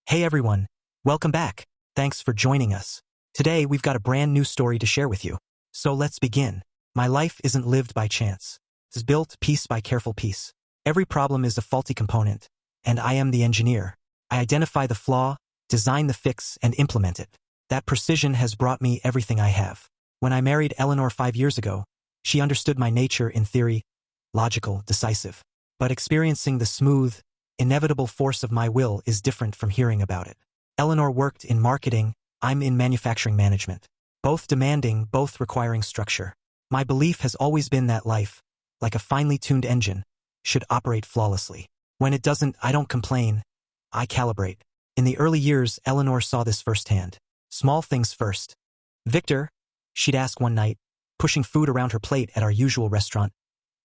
Hey everyone, welcome back. Thanks for joining us. Today we've got a brand new story to share with you. So let's begin. My life isn't lived by chance. It's built piece by careful piece. Every problem is a faulty component, and I am the engineer. I identify the flaw, design the fix, and implement it. That precision has brought me everything I have. When I married Eleanor 5 years ago, she understood my nature in theory, logical, decisive. But experiencing the smooth, inevitable force of my will is different from hearing about it. Eleanor worked in marketing, I'm in manufacturing management. Both demanding, both requiring structure. My belief has always been that life, like a finely tuned engine, should operate flawlessly. When it doesn't, I don't complain, I calibrate. In the early years, Eleanor saw this firsthand. Small things first. "Victor," she'd ask one night, pushing food around her plate at our usual restaurant,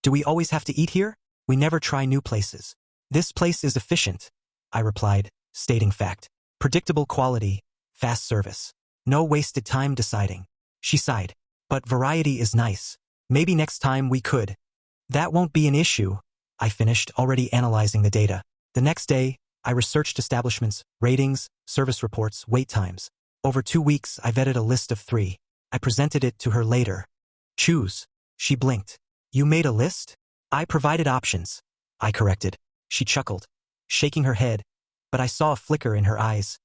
"do we always have to eat here? We never try new places." "This place is efficient," I replied, stating fact. "Predictable quality, fast service. No wasted time deciding." She sighed. "But variety is nice. Maybe next time we could." "That won't be an issue," I finished, already analyzing the data. The next day, I researched establishments, ratings, service reports, wait times. Over 2 weeks, I vetted a list of 3. I presented it to her later. "Choose." She blinked. "You made a list?" "I provided options," I corrected. She chuckled, shaking her head, but I saw a flicker in her eyes.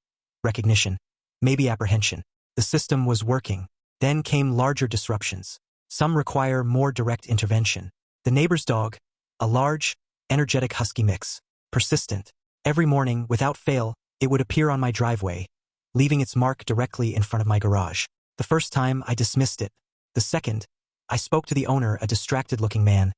Recognition. Maybe apprehension. The system was working. Then came larger disruptions. Some require more direct intervention. The neighbor's dog, a large, energetic husky mix. Persistent. Every morning, without fail, it would appear on my driveway, leaving its mark directly in front of my garage. The first time, I dismissed it. The second, I spoke to the owner, a distracted-looking man,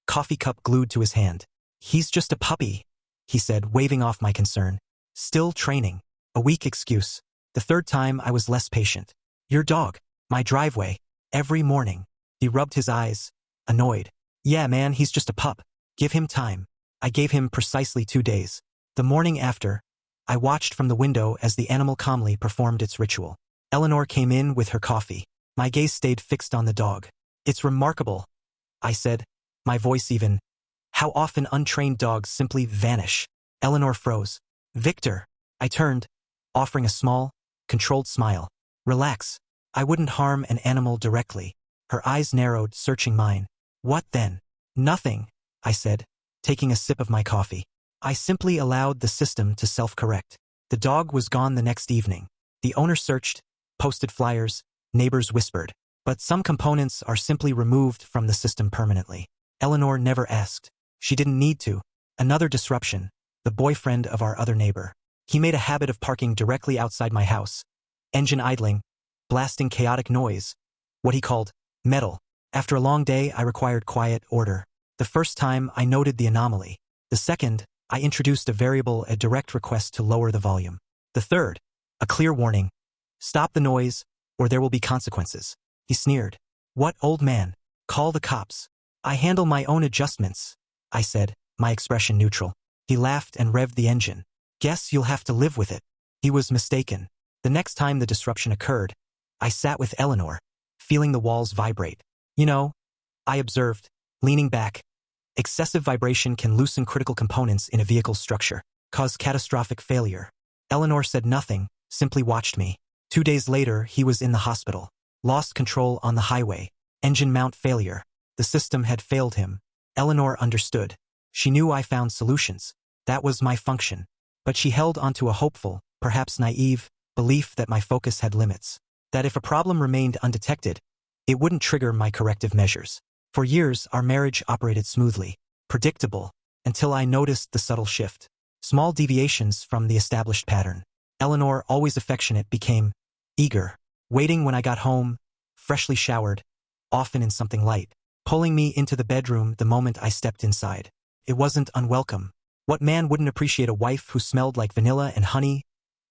coffee cup glued to his hand. "He's just a puppy," he said, waving off my concern. "Still training." A weak excuse. The third time, I was less patient. "Your dog, my driveway, every morning." He rubbed his eyes, annoyed. "Yeah, man, he's just a pup. Give him time." I gave him precisely 2 days. The morning after, I watched from the window as the animal calmly performed its ritual. Eleanor came in with her coffee. My gaze stayed fixed on the dog. "It's remarkable," I said, my voice even, "how often untrained dogs simply vanish." Eleanor froze. "Victor." I turned, offering a small, controlled smile. "Relax. I wouldn't harm an animal directly." Her eyes narrowed, searching mine. "What then?" "Nothing," I said, taking a sip of my coffee. I simply allowed the system to self-correct. The dog was gone the next evening. The owner searched, posted flyers, neighbors whispered. But some components are simply removed from the system permanently. Eleanor never asked. She didn't need to. Another disruption, the boyfriend of our other neighbor. He made a habit of parking directly outside my house, engine idling, blasting chaotic noise, what he called metal. After a long day, I required quiet order. The first time, I noted the anomaly. The second, I introduced a variable, a direct request to lower the volume. The third, a clear warning. "Stop the noise, or there will be consequences." He sneered. "What, old man? Call the cops." "I handle my own adjustments," I said, my expression neutral. He laughed and revved the engine. "Guess you'll have to live with it." He was mistaken. The next time the disruption occurred, I sat with Eleanor, feeling the walls vibrate. "You know," I observed, leaning back, "excessive vibration can loosen critical components in a vehicle's structure, cause catastrophic failure." Eleanor said nothing, simply watched me. 2 days later, he was in the hospital. Lost control on the highway. Engine mount failure. The system had failed him. Eleanor understood. She knew I found solutions. That was my function. But she held onto a hopeful, perhaps naive, belief that my focus had limits. That if a problem remained undetected, it wouldn't trigger my corrective measures. For years, our marriage operated smoothly, predictable, until I noticed the subtle shift. Small deviations from the established pattern. Eleanor, always affectionate, became eager, waiting when I got home, freshly showered, often in something light, pulling me into the bedroom the moment I stepped inside. It wasn't unwelcome. What man wouldn't appreciate a wife who smelled like vanilla and honey,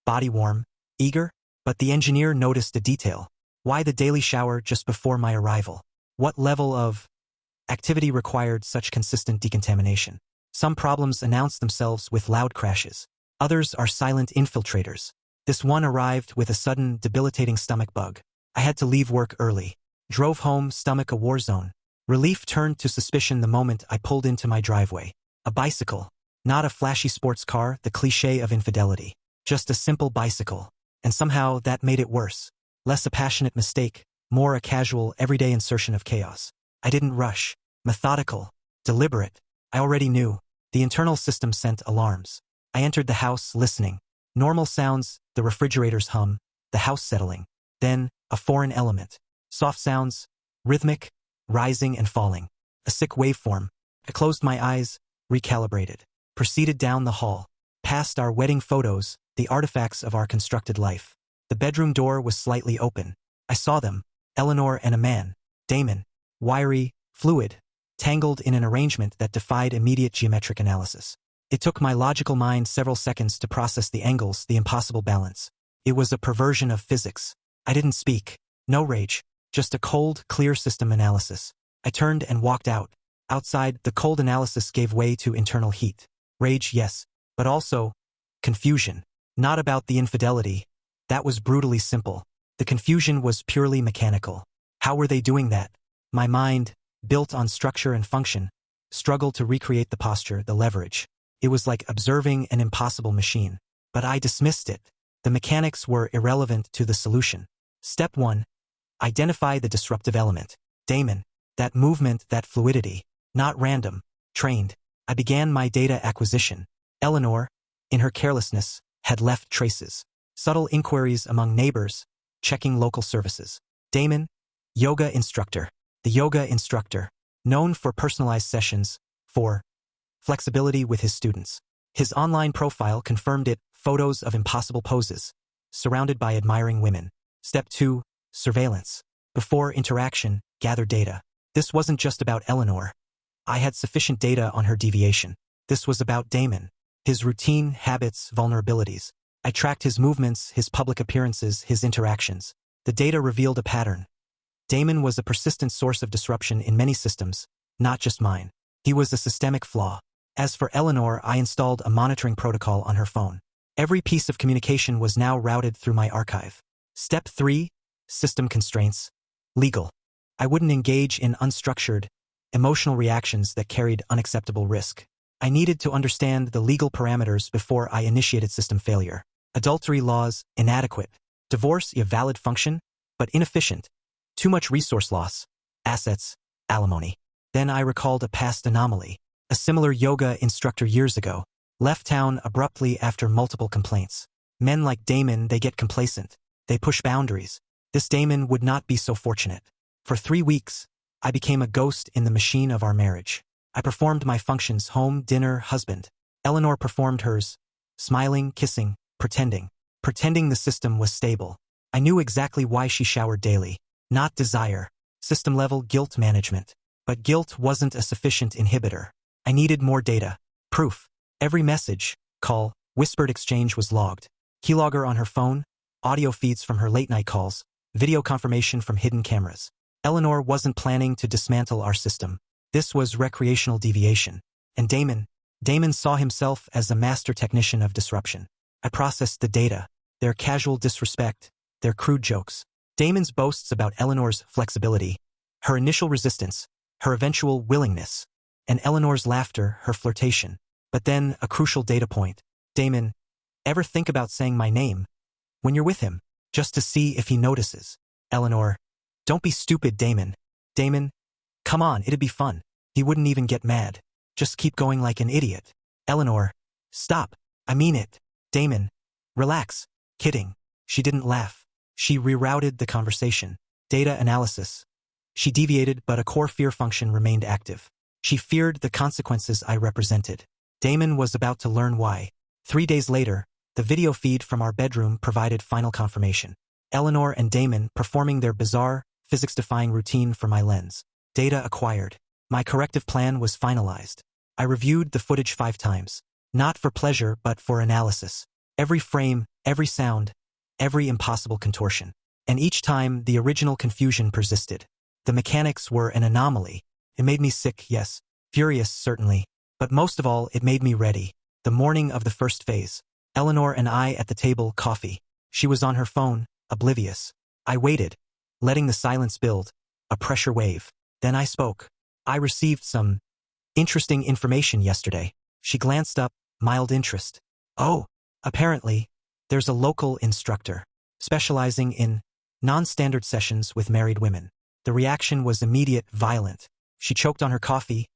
body warm, eager? But the engineer noticed a detail. Why the daily shower just before my arrival? What level of activity required such consistent decontamination? Some problems announce themselves with loud crashes. Others are silent infiltrators. This one arrived with a sudden, debilitating stomach bug. I had to leave work early. Drove home, stomach a war zone. Relief turned to suspicion the moment I pulled into my driveway. A bicycle. Not a flashy sports car, the cliché of infidelity. Just a simple bicycle. And somehow that made it worse. Less a passionate mistake, more a casual, everyday insertion of chaos. I didn't rush. Methodical. Deliberate. I already knew. The internal system sent alarms. I entered the house, listening. Normal sounds, the refrigerator's hum, the house settling. Then, a foreign element. Soft sounds, rhythmic, rising and falling. A sick waveform. I closed my eyes, recalibrated. Proceeded down the hall. Past our wedding photos, the artifacts of our constructed life. The bedroom door was slightly open. I saw them. Eleanor and a man. Damon. Wiry, fluid, tangled in an arrangement that defied immediate geometric analysis. It took my logical mind several seconds to process the angles, the impossible balance. It was a perversion of physics. I didn't speak. No rage. Just a cold, clear system analysis. I turned and walked out. Outside, the cold analysis gave way to internal heat. Rage, yes, but also confusion. Not about the infidelity. That was brutally simple. The confusion was purely mechanical. How were they doing that? My mind, built on structure and function, struggled to recreate the posture, the leverage. It was like observing an impossible machine. But I dismissed it. The mechanics were irrelevant to the solution. Step 1. Identify the disruptive element. Damon. That movement, that fluidity. Not random. Trained. I began my data acquisition. Eleanor, in her carelessness, had left traces. Subtle inquiries among neighbors, checking local services. Damon, yoga instructor. The yoga instructor, known for personalized sessions, for flexibility with his students. His online profile confirmed it, photos of impossible poses, surrounded by admiring women. Step 2, surveillance. Before interaction, gather data. This wasn't just about Eleanor. I had sufficient data on her deviation. This was about Damon, his routine, habits, vulnerabilities. I tracked his movements, his public appearances, his interactions. The data revealed a pattern. Damon was a persistent source of disruption in many systems, not just mine. He was a systemic flaw. As for Eleanor, I installed a monitoring protocol on her phone. Every piece of communication was now routed through my archive. Step 3, system constraints. Legal. I wouldn't engage in unstructured, emotional reactions that carried unacceptable risk. I needed to understand the legal parameters before I initiated system failure. Adultery laws, inadequate. Divorce, a valid function, but inefficient. Too much resource loss. Assets, alimony. Then I recalled a past anomaly. A similar yoga instructor years ago left town abruptly after multiple complaints. Men like Damon, they get complacent. They push boundaries. This Damon would not be so fortunate. For 3 weeks, I became a ghost in the machine of our marriage. I performed my functions: home, dinner, husband. Eleanor performed hers, smiling, kissing, pretending. Pretending the system was stable. I knew exactly why she showered daily. Not desire. System-level guilt management. But guilt wasn't a sufficient inhibitor. I needed more data. Proof. Every message, call, whispered exchange was logged. Keylogger on her phone, audio feeds from her late-night calls, video confirmation from hidden cameras. Eleanor wasn't planning to dismantle our system. This was recreational deviation. And Damon saw himself as a master technician of disruption. I processed the data, their casual disrespect, their crude jokes. Damon's boasts about Eleanor's flexibility, her initial resistance, her eventual willingness, and Eleanor's laughter, her flirtation. But then, a crucial data point. Damon, ever think about saying my name when you're with him, just to see if he notices? Eleanor, don't be stupid, Damon. Damon, come on, it'd be fun. He wouldn't even get mad. Just keep going like an idiot. Eleanor, stop. I mean it. Damon, relax. Kidding. She didn't laugh. She rerouted the conversation. Data analysis. She deviated, but a core fear function remained active. She feared the consequences I represented. Damon was about to learn why. 3 days later, the video feed from our bedroom provided final confirmation. Eleanor and Damon performing their bizarre, physics-defying routine for my lens. Data acquired. My corrective plan was finalized. I reviewed the footage 5 times. Not for pleasure, but for analysis. Every frame, every sound, every impossible contortion. And each time, the original confusion persisted. The mechanics were an anomaly. It made me sick, yes. Furious, certainly. But most of all, it made me ready. The morning of the first phase. Eleanor and I at the table, coffee. She was on her phone, oblivious. I waited, letting the silence build, a pressure wave. Then I spoke. I received some interesting information yesterday. She glanced up, mild interest. Oh, apparently, There's a local instructor, specializing in non-standard sessions with married women. The reaction was immediate, violent. She choked on her coffee,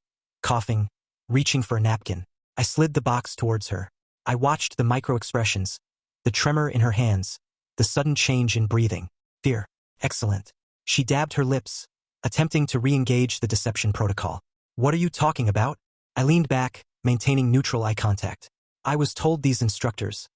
coughing, reaching for a napkin. I slid the box towards her. I watched the micro-expressions, the tremor in her hands, the sudden change in breathing. Fear. Excellent. She dabbed her lips, attempting to re-engage the deception protocol. What are you talking about? I leaned back, maintaining neutral eye contact. I was told these instructors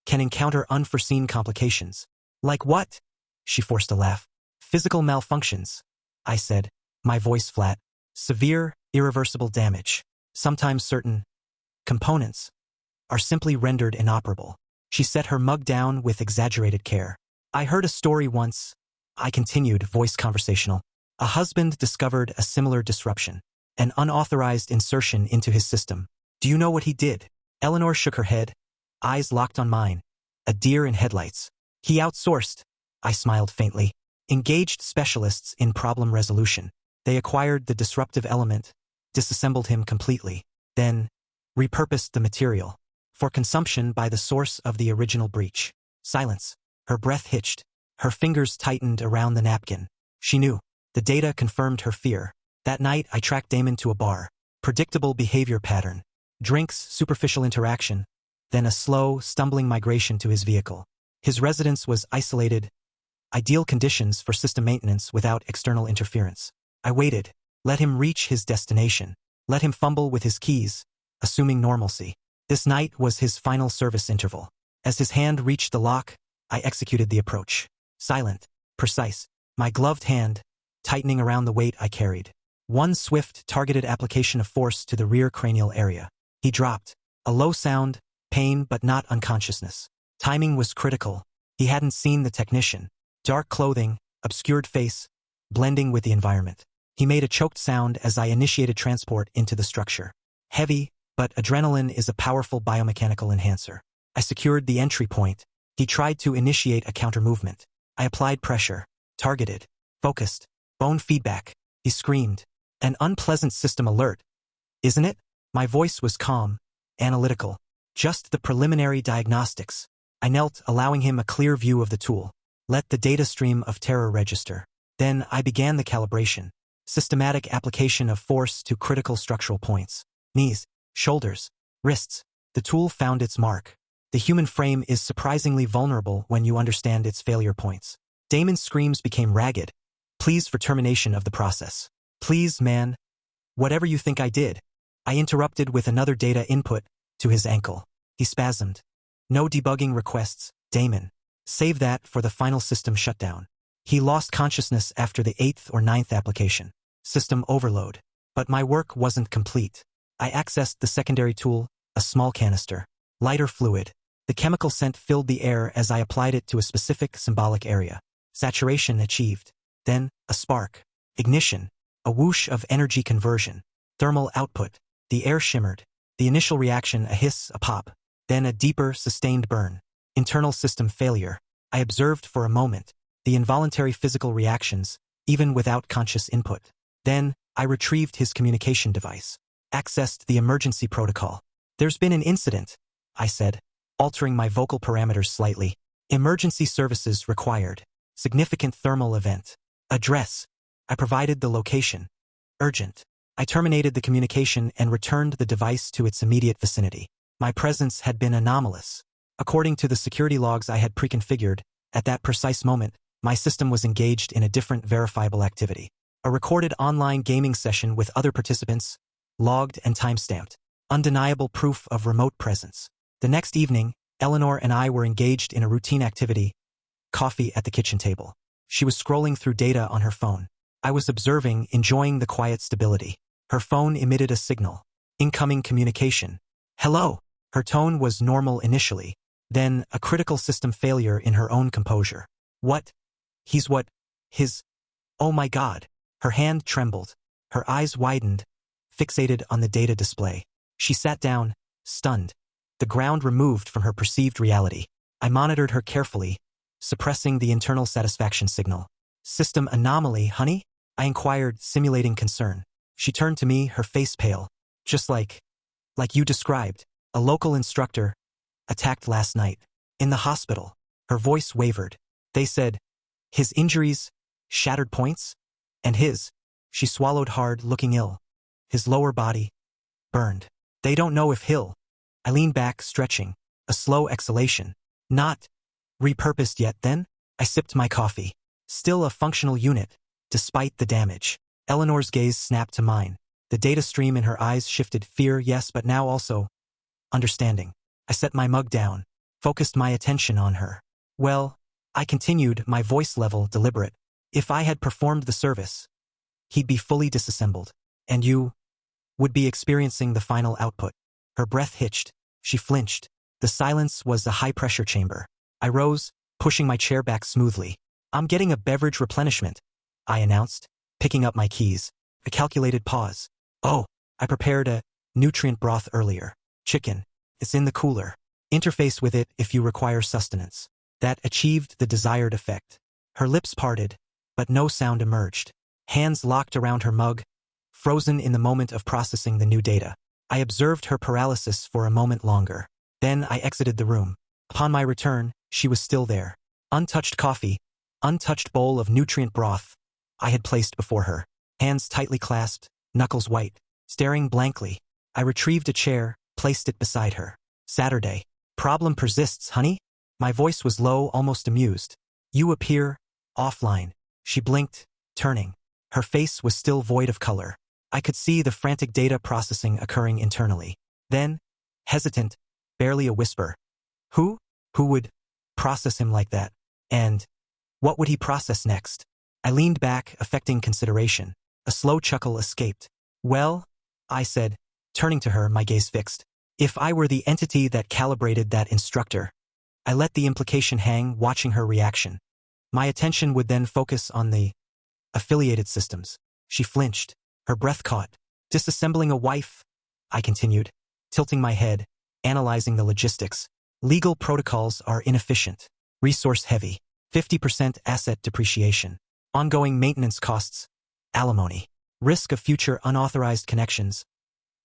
can encounter unforeseen complications. Like what? She forced a laugh. Physical malfunctions, I said, my voice flat. Severe, irreversible damage. Sometimes certain components are simply rendered inoperable. She set her mug down with exaggerated care. I heard a story once. I continued, voice conversational. A husband discovered a similar disruption, an unauthorized insertion into his system. Do you know what he did? Eleanor shook her head, eyes locked on mine. A deer in headlights. He outsourced, I smiled faintly, engaged specialists in problem resolution. They acquired the disruptive element, disassembled him completely, then repurposed the material for consumption by the source of the original breach. Silence. Her breath hitched. Her fingers tightened around the napkin. She knew. The data confirmed her fear. That night, I tracked Damon to a bar. Predictable behavior pattern. Drinks, superficial interaction, then a slow, stumbling migration to his vehicle. His residence was isolated. Ideal conditions for system maintenance without external interference. I waited. Let him reach his destination. Let him fumble with his keys, assuming normalcy. This night was his final service interval. As his hand reached the lock, I executed the approach. Silent, precise, my gloved hand tightening around the weight I carried. One swift, targeted application of force to the rear cranial area. He dropped. A low sound, pain but not unconsciousness. Timing was critical. He hadn't seen the technician. Dark clothing, obscured face, blending with the environment. He made a choked sound as I initiated transport into the structure. Heavy, but adrenaline is a powerful biomechanical enhancer. I secured the entry point. He tried to initiate a counter-movement. I applied pressure. Targeted. Focused. Bone feedback. He screamed. An unpleasant system alert. Isn't it? My voice was calm, analytical. Just the preliminary diagnostics. I knelt, allowing him a clear view of the tool. Let the data stream of terror register. Then I began the calibration. Systematic application of force to critical structural points. Knees, shoulders, wrists. The tool found its mark. The human frame is surprisingly vulnerable when you understand its failure points. Damon's screams became ragged. Pleas for termination of the process. Please, man. Whatever you think I did. I interrupted with another data input to his ankle. He spasmed. No debugging requests, Damon. Save that for the final system shutdown. He lost consciousness after the 8th or 9th application. System overload. But my work wasn't complete. I accessed the secondary tool, a small canister. Lighter fluid. The chemical scent filled the air as I applied it to a specific symbolic area. Saturation achieved. Then, a spark. Ignition. A whoosh of energy conversion. Thermal output. The air shimmered. The initial reaction, a hiss, a pop. Then a deeper, sustained burn. Internal system failure. I observed for a moment the involuntary physical reactions, even without conscious input. Then, I retrieved his communication device. Accessed the emergency protocol. There's been an incident, I said, altering my vocal parameters slightly. Emergency services required. Significant thermal event. Address. I provided the location. Urgent. I terminated the communication and returned the device to its immediate vicinity. My presence had been anomalous. According to the security logs I had preconfigured, at that precise moment, my system was engaged in a different verifiable activity. A recorded online gaming session with other participants, logged and timestamped. Undeniable proof of remote presence. The next evening, Eleanor and I were engaged in a routine activity, coffee at the kitchen table. She was scrolling through data on her phone. I was observing, enjoying the quiet stability. Her phone emitted a signal. Incoming communication. Hello. Her tone was normal initially, then a critical system failure in her own composure. What? He's what? His? Oh my God. Her hand trembled. Her eyes widened, fixated on the data display. She sat down, stunned. The ground removed from her perceived reality. I monitored her carefully, suppressing the internal satisfaction signal. System anomaly, honey? I inquired, simulating concern. She turned to me, her face pale. Just like you described. A local instructor, attacked last night. In the hospital. Her voice wavered. They said, his injuries, shattered points, and his, she swallowed hard, looking ill. His lower body, burned. They don't know if he'll. I leaned back, stretching, a slow exhalation. Not repurposed yet. Then I sipped my coffee. Still a functional unit, despite the damage. Eleanor's gaze snapped to mine. The data stream in her eyes shifted. Fear, yes, but now also understanding. I set my mug down, focused my attention on her. Well, I continued, my voice level deliberate. If I had performed the service, he'd be fully disassembled, and you would be experiencing the final output. Her breath hitched. She flinched. The silence was a high-pressure chamber. I rose, pushing my chair back smoothly. I'm getting a beverage replenishment, I announced, picking up my keys. A calculated pause. Oh, I prepared a nutrient broth earlier. Chicken. It's in the cooler. Interface with it if you require sustenance. That achieved the desired effect. Her lips parted, but no sound emerged. Hands locked around her mug, frozen in the moment of processing the new data. I observed her paralysis for a moment longer. Then I exited the room. Upon my return, she was still there. Untouched coffee, untouched bowl of nutrient broth I had placed before her. Hands tightly clasped, knuckles white, staring blankly. I retrieved a chair, placed it beside her. Saturday. Problem persists, honey? My voice was low, almost amused. You appear offline. She blinked, turning. Her face was still void of color. I could see the frantic data processing occurring internally. Then, hesitant, barely a whisper. Who would process him like that? And what would he process next? I leaned back, affecting consideration. A slow chuckle escaped. Well, I said, turning to her, my gaze fixed. If I were the entity that calibrated that instructor. I let the implication hang, watching her reaction. My attention would then focus on the affiliated systems. She flinched. Her breath caught. Disassembling a wife, I continued, tilting my head, analyzing the logistics. Legal protocols are inefficient, resource-heavy, 50% asset depreciation, ongoing maintenance costs, alimony, risk of future unauthorized connections,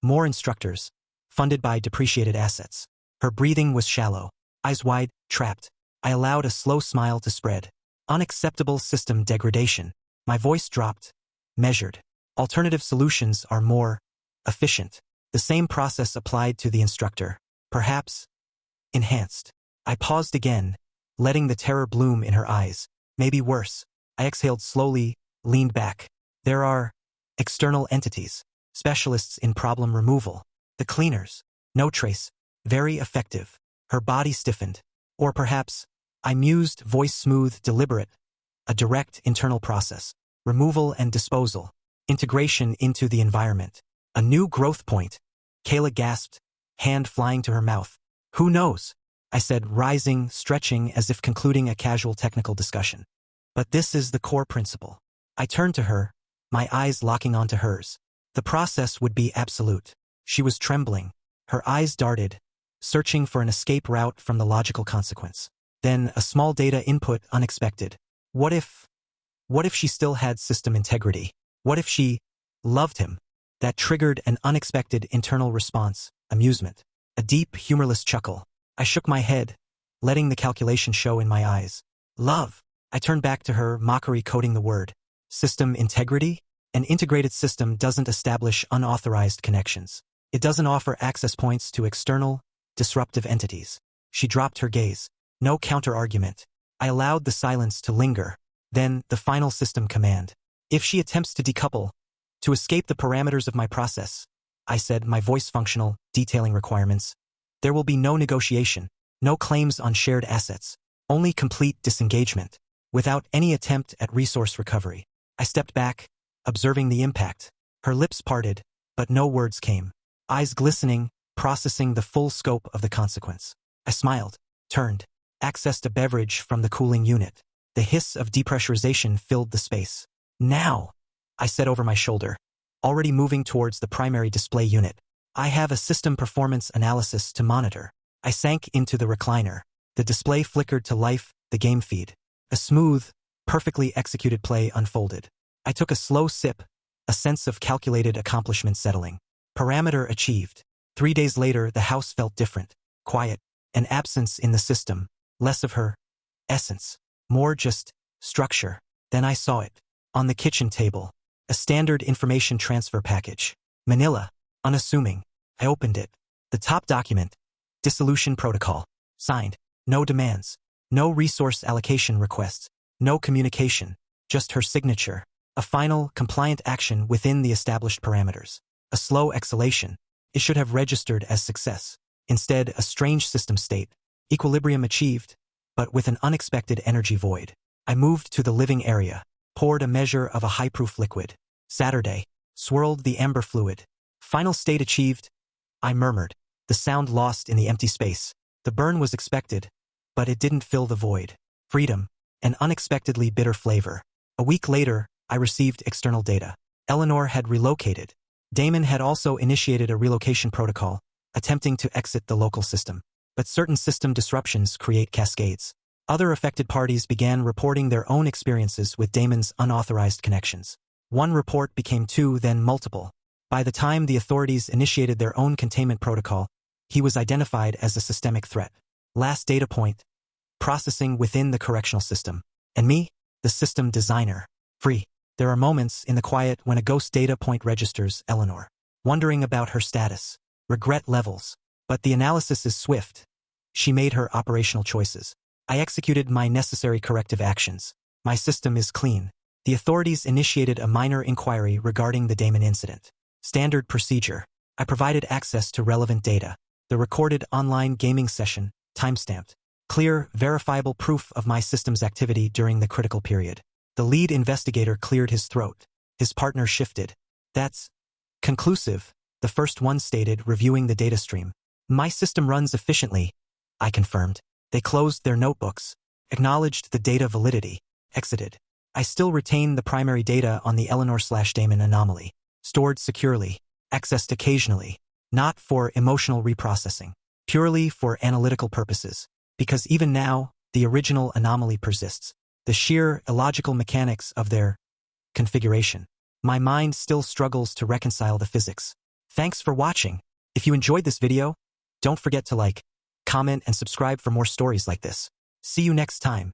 more instructors, funded by depreciated assets. Her breathing was shallow, eyes wide, trapped. I allowed a slow smile to spread. Unacceptable system degradation. My voice dropped, measured. Alternative solutions are more efficient. The same process applied to the instructor. Perhaps enhanced. I paused again, letting the terror bloom in her eyes. Maybe worse. I exhaled slowly, leaned back. There are external entities, specialists in problem removal. The cleaners. No trace. Very effective. Her body stiffened. Or perhaps, I mused, voice smooth, deliberate. A direct internal process. Removal and disposal. Integration into the environment. A new growth point. Kayla gasped, hand flying to her mouth. Who knows? I said, rising, stretching as if concluding a casual technical discussion. But this is the core principle. I turned to her, my eyes locking onto hers. The process would be absolute. She was trembling. Her eyes darted, searching for an escape route from the logical consequence. Then a small data input, unexpected. What if she still had system integrity? What if she loved him? That triggered an unexpected internal response, amusement. A deep, humorless chuckle. I shook my head, letting the calculation show in my eyes. Love. I turned back to her, mockery coating the word. System integrity? An integrated system doesn't establish unauthorized connections. It doesn't offer access points to external, disruptive entities. She dropped her gaze. No counter-argument. I allowed the silence to linger. Then, the final system command. If she attempts to decouple, to escape the parameters of my process, I said, my voice functional, detailing requirements, there will be no negotiation, no claims on shared assets, only complete disengagement, without any attempt at resource recovery. I stepped back, observing the impact. Her lips parted, but no words came. Eyes glistening, processing the full scope of the consequence. I smiled, turned, accessed a beverage from the cooling unit. The hiss of depressurization filled the space. Now, I said over my shoulder, already moving towards the primary display unit. I have a system performance analysis to monitor. I sank into the recliner. The display flickered to life, the game feed. A smooth, perfectly executed play unfolded. I took a slow sip, a sense of calculated accomplishment settling. Parameter achieved. 3 days later, the house felt different, quiet, an absence in the system, Less of her essence, more just structure. Then I saw it. On the kitchen table. A standard information transfer package. Manila. Unassuming. I opened it. The top document. Dissolution protocol. Signed. No demands. No resource allocation requests. No communication. Just her signature. A final, compliant action within the established parameters. A slow exhalation. It should have registered as success. Instead, a strange system state. Equilibrium achieved, but with an unexpected energy void. I moved to the living area. Poured a measure of a high-proof liquid. Saturday. Swirled the amber fluid. Final state achieved. I murmured. The sound lost in the empty space. The burn was expected, but it didn't fill the void. Freedom. An unexpectedly bitter flavor. A week later, I received external data. Eleanor had relocated. Damon had also initiated a relocation protocol, attempting to exit the local system. But certain system disruptions create cascades. Other affected parties began reporting their own experiences with Damon's unauthorized connections. One report became two, then multiple. By the time the authorities initiated their own containment protocol, he was identified as a systemic threat. Last data point. Processing within the correctional system. And me, the system designer. Free. There are moments in the quiet when a ghost data point registers Eleanor. Wondering about her status. Regret levels. But the analysis is swift. She made her operational choices. I executed my necessary corrective actions. My system is clean. The authorities initiated a minor inquiry regarding the Damon incident. Standard procedure. I provided access to relevant data. The recorded online gaming session, timestamped. Clear, verifiable proof of my system's activity during the critical period. The lead investigator cleared his throat. His partner shifted. That's conclusive, the first one stated, reviewing the data stream. My system runs efficiently, I confirmed. They closed their notebooks, acknowledged the data validity, exited. I still retain the primary data on the Eleanor/Damon anomaly, stored securely, accessed occasionally, not for emotional reprocessing, purely for analytical purposes, because even now, the original anomaly persists. The sheer illogical mechanics of their configuration. My mind still struggles to reconcile the physics. Thanks for watching. If you enjoyed this video, don't forget to like, comment, and subscribe for more stories like this. See you next time.